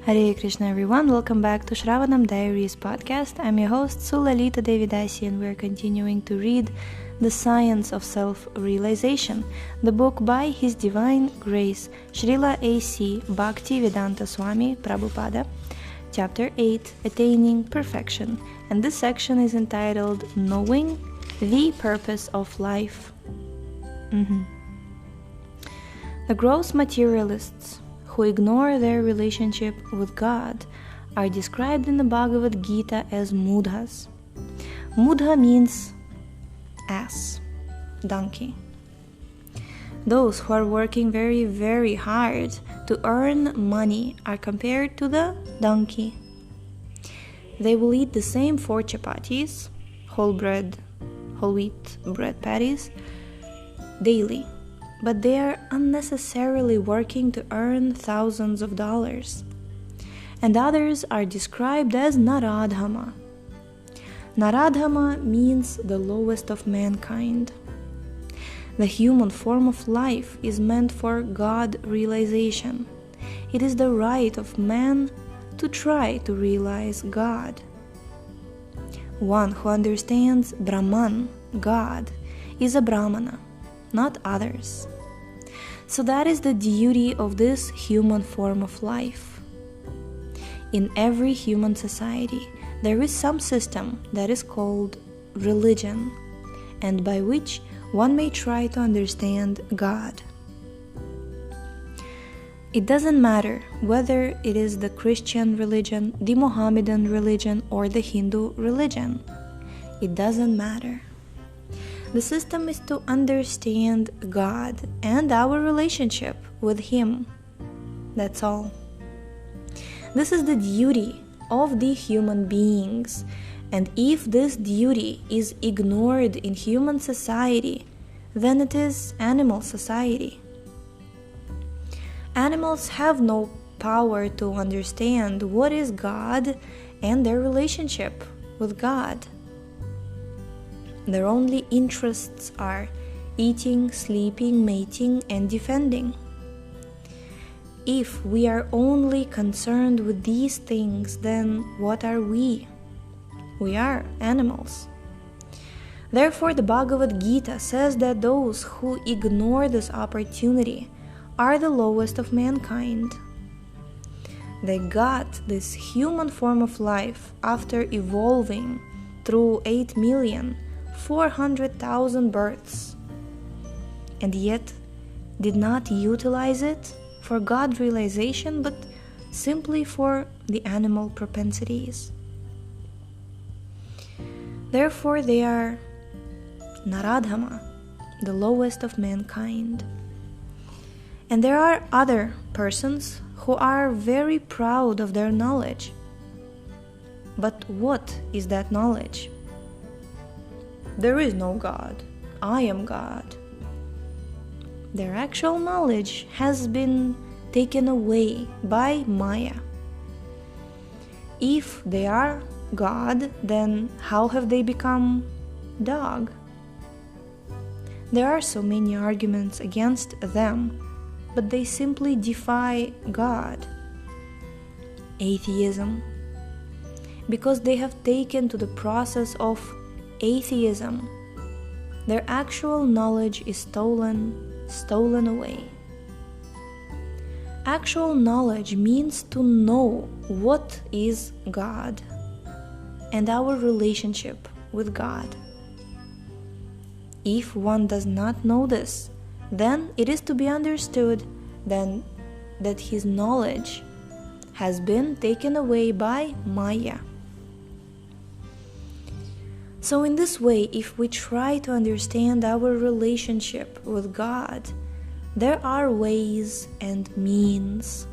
Hare Krishna everyone, welcome back to Shravanam Diaries podcast. I'm your host Sulalita Devidasi and we're continuing to read The Science of Self-Realization, the book by His Divine Grace Srila A.C. Bhakti-Vedanta Swami Prabhupada, Chapter 8, Attaining Perfection, and this section is entitled Knowing the Purpose of Life. The gross materialists who ignore their relationship with God are described in the Bhagavad Gita as mudhas. Mudha means ass, donkey. Those who are working very, very hard to earn money are compared to the donkey. They will eat the same 4 chapatis, whole wheat bread patties, daily. But they are unnecessarily working to earn thousands of dollars. And others are described as Naradhama. Naradhama means the lowest of mankind. The human form of life is meant for God realization. It is the right of man to try to realize God. One who understands Brahman, God, is a Brahmana, not others. So that is the duty of this human form of life. In every human society, there is some system that is called religion, and by which one may try to understand God. It doesn't matter whether it is the Christian religion, the Mohammedan religion, or the Hindu religion. It doesn't matter. The system is to understand God and our relationship with Him. That's all. This is the duty of the human beings, and if this duty is ignored in human society, then it is animal society. Animals have no power to understand what is God and their relationship with God. Their only interests are eating, sleeping, mating, and defending. If we are only concerned with these things, then what are we? We are animals. Therefore, the Bhagavad Gita says that those who ignore this opportunity are the lowest of mankind. They got this human form of life after evolving through 8,400,000 births, and yet did not utilize it for God realization, but simply for the animal propensities. Therefore, they are Naradhama, the lowest of mankind. And there are other persons who are very proud of their knowledge. But what is that knowledge? There is no God. I am God. Their actual knowledge has been taken away by Maya. If they are God, then how have they become dog? There are so many arguments against them, but they simply defy God. Atheism. Because they have taken to the process of atheism, their actual knowledge is stolen away. Actual knowledge means to know what is God and our relationship with God. If one does not know this, then it is to be understood then that his knowledge has been taken away by Maya. So in this way, if we try to understand our relationship with God, there are ways and means.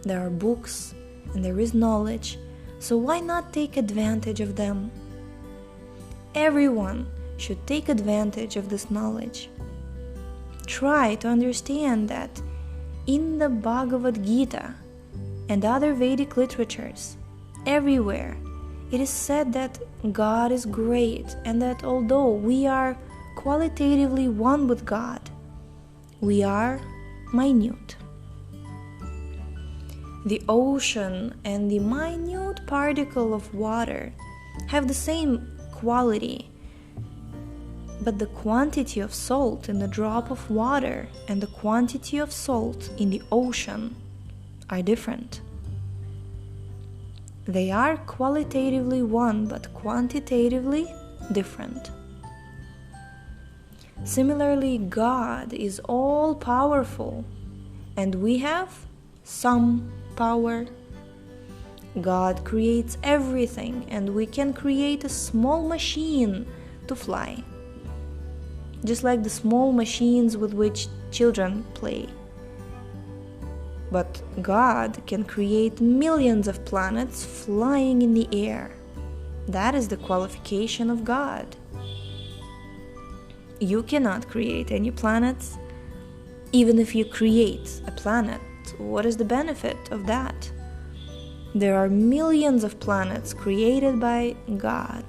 There are books and there is knowledge, so why not take advantage of them? Everyone should take advantage of this knowledge. Try to understand that in the Bhagavad Gita and other Vedic literatures, everywhere, it is said that God is great and that although we are qualitatively one with God, we are minute. The ocean and the minute particle of water have the same quality, but the quantity of salt in a drop of water and the quantity of salt in the ocean are different. They are qualitatively one, but quantitatively different. Similarly, God is all-powerful, and we have some power. God creates everything, and we can create a small machine to fly, just like the small machines with which children play. But God can create millions of planets flying in the air. That is the qualification of God. You cannot create any planets. Even if you create a planet, what is the benefit of that? There are millions of planets created by God.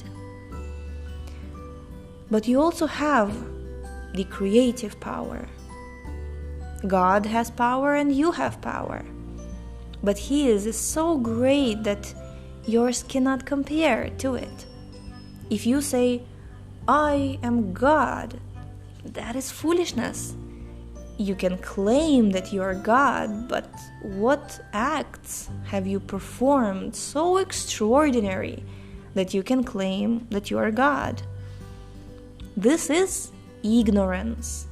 But you also have the creative power. God has power and you have power. But His is so great that yours cannot compare to it. If you say, I am God, that is foolishness. You can claim that you are God, but what acts have you performed so extraordinary that you can claim that you are God? This is ignorance.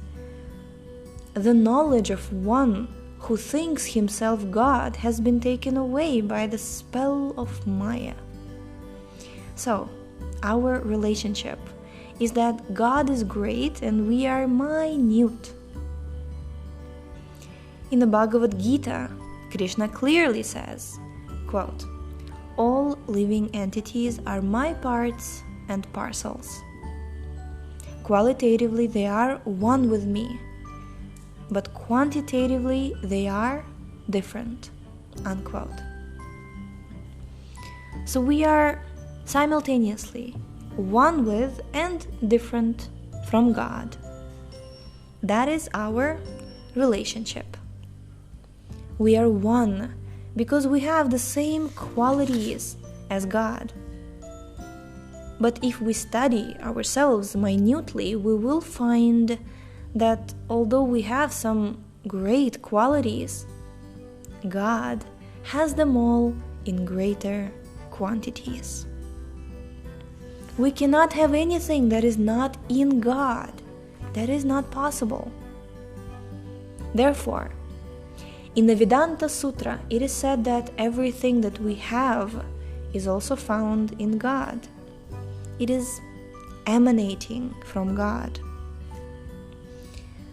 The knowledge of one who thinks himself God has been taken away by the spell of Maya. So, our relationship is that God is great and we are minute. In the Bhagavad Gita, Krishna clearly says, quote, "All living entities are my parts and parcels. Qualitatively they are one with me, but quantitatively they are different." Unquote. So we are simultaneously one with and different from God. That is our relationship. We are one because we have the same qualities as God. But if we study ourselves minutely, we will find that although we have some great qualities, God has them all in greater quantities. We cannot have anything that is not in God. That is not possible. Therefore, in the Vedanta Sutra, it is said that everything that we have is also found in God. It is emanating from God.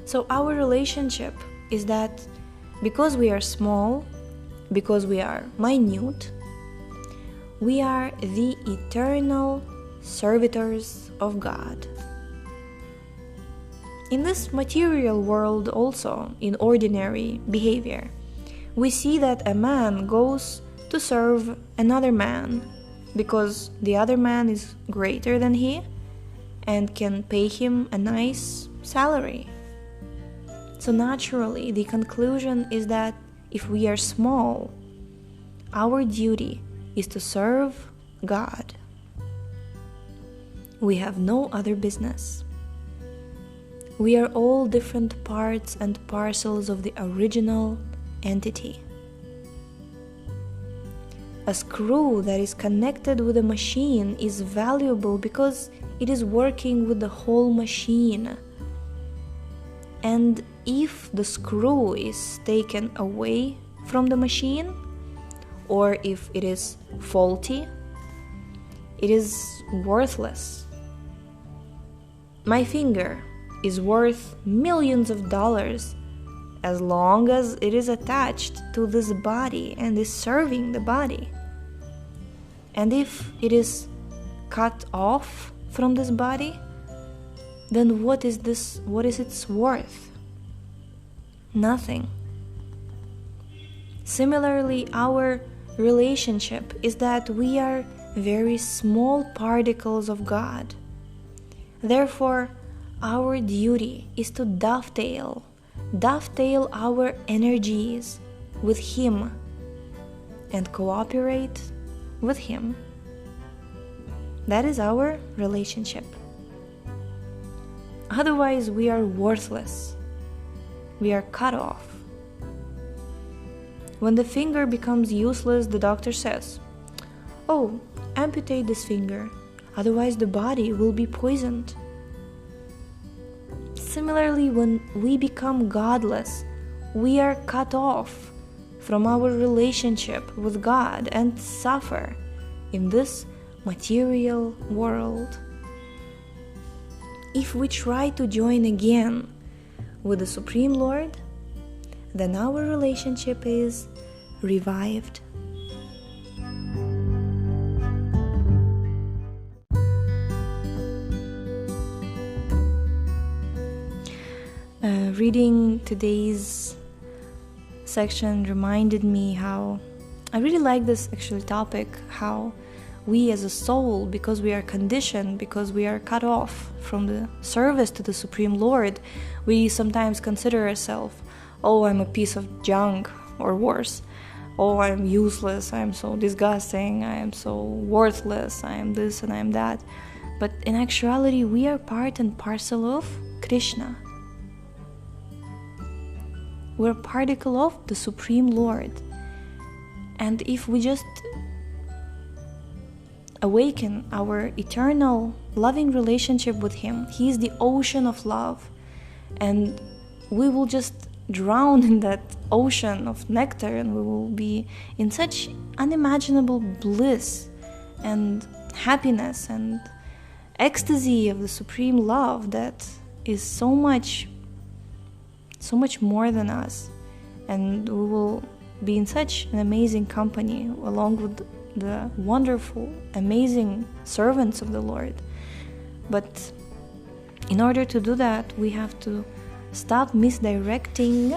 So our relationship is that because we are small, because we are minute, we are the eternal servitors of God. In this material world also, in ordinary behavior, we see that a man goes to serve another man because the other man is greater than he and can pay him a nice salary. So naturally, the conclusion is that if we are small, our duty is to serve God. We have no other business. We are all different parts and parcels of the original entity. A screw that is connected with a machine is valuable because it is working with the whole machine. And if the screw is taken away from the machine, or if it is faulty, it is worthless. My finger is worth millions of dollars as long as it is attached to this body and is serving the body. And if it is cut off from this body, then what is its worth? Nothing. Similarly, our relationship is that we are very small particles of God. Therefore, our duty is to dovetail our energies with Him and cooperate with Him. That is our relationship. Otherwise, we are worthless. We are cut off. When the finger becomes useless, the doctor says, "Oh, amputate this finger, otherwise the body will be poisoned." Similarly, when we become godless, we are cut off from our relationship with God and suffer in this material world. If we try to join again with the Supreme Lord, then our relationship is revived. Reading today's section reminded me how I really like this topic, how we as a soul, because we are conditioned, because we are cut off from the service to the Supreme Lord, we sometimes consider ourselves, "Oh, I'm a piece of junk," or worse, "Oh, I'm useless, I'm so disgusting, I am so worthless, I am this and I am that." But in actuality, we are part and parcel of Krishna. We're a particle of the Supreme Lord. And if we just awaken our eternal loving relationship with Him, He is the ocean of love, and we will just drown in that ocean of nectar, and we will be in such unimaginable bliss and happiness and ecstasy of the supreme love that is so much more than us, and we will be in such an amazing company along with the wonderful, amazing servants of the Lord. But in order to do that, we have to stop misdirecting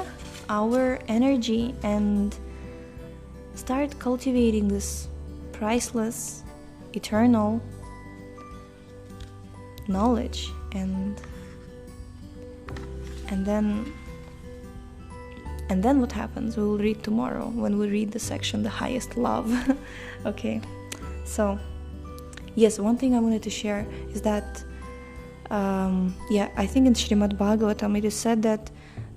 our energy and start cultivating this priceless, eternal knowledge, and then what happens? We will read tomorrow when we read the section, The Highest Love. Okay, so yes, one thing I wanted to share is that I think in Srimad Bhagavatam it is said that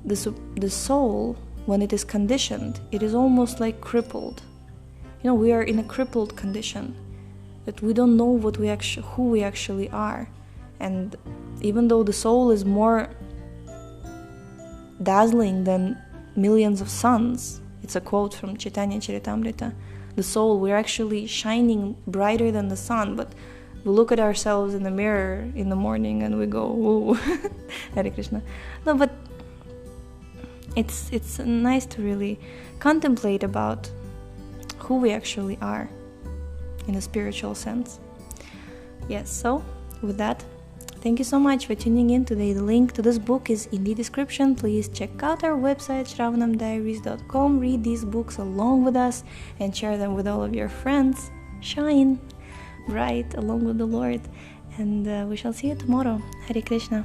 the soul, when it is conditioned, it is almost like crippled. We are in a crippled condition, that we don't know who we actually are. And even though the soul is more dazzling than millions of suns, it's a quote from Chaitanya Charitamrita, the soul, we're actually shining brighter than the sun, but we look at ourselves in the mirror in the morning and we go, "Whoa." Hare Krishna. No, but it's nice to really contemplate about who we actually are in a spiritual sense. Yes, so with that, thank you so much for tuning in today. The link to this book is in the description. Please check out our website, shravanamdiaries.com. Read these books along with us and share them with all of your friends. Shine bright along with the Lord. And we shall see you tomorrow. Hare Krishna.